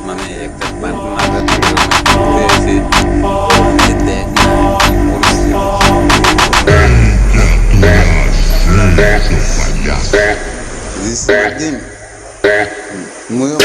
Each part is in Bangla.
মানে একটা পার্টনার এসে দেখ না দিন মুইও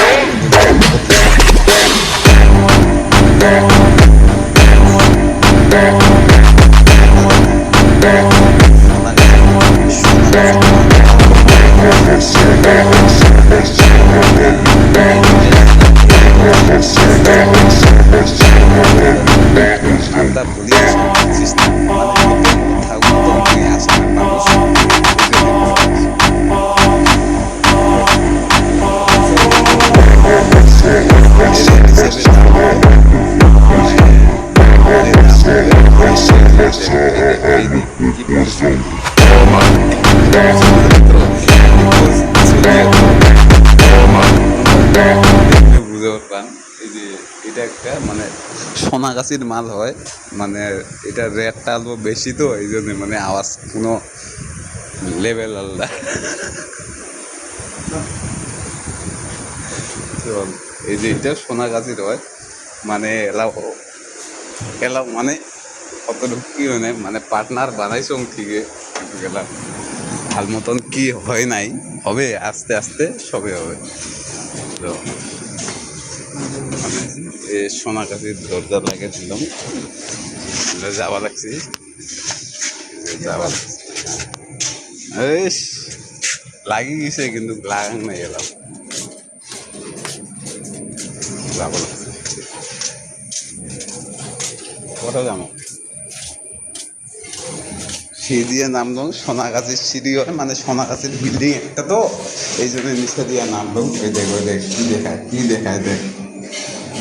আমরা পুলিশ সিস্টেম মানে আসামের মানুষ বুঝতে পারতাম এই যে এটা একটা মানে সোনাগাছির মাল হয় মানে এটা রেটটা অল্প বেশি তো এই জন্য মানে আওয়াজ কোনো লেভেল আলাদা এই যে এটা সোনাগাছির হয় মানে এলাও এলাও মানে কতটুকু কি হয় নাই মানে পার্টনার বানাইছ ঠিক গেলাম ভাল মতন কি হয় নাই হবে আস্তে আস্তে সবে হবে তো মানে এই সোনাগাছির দরজা লাগিয়ে দিলাম যাওয়া লাগছে যাওয়া লাগছে এই লাগি গেছে কিন্তু লাগান নাই এলাম যাওয়া লাগছে কোথাও যাবো সিঁড়ি দিয়ে নামলাম সোনাগাছির সিঁড়ি হয় মানে সোনাগাছির বিল্ডিং একটা তো এই জন্য নিচে দিয়ে নামলাম ওই দেখ ওই দেখ কি দেখায় দেখ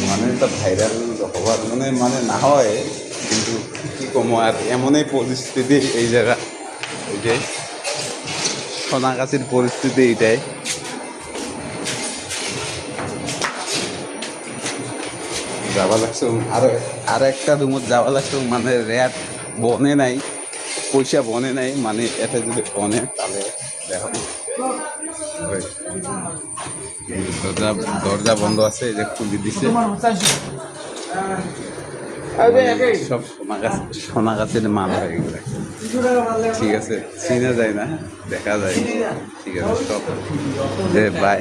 মানে এটা ভাইরাল হওয়ার মানে না হয় কিন্তু কি কমো আর এমনই পরিস্থিতি এই জায়গা ওইটাই সোনাগাছির পরিস্থিতি এইটাই যাওয়া লাগছে আর একটা রুমত যাওয়া লাগছে মানে রেট বনে নাই পয়সা বনে নাই মানে এটা যদি বনে তাহলে দেখো দরজা বন্ধ আছে এই যে খুলে দিছে সব সোনাগাছির মাল হয়ে গেলে ঠিক আছে চিনা যায় না দেখা যায় ঠিক আছে সব বাই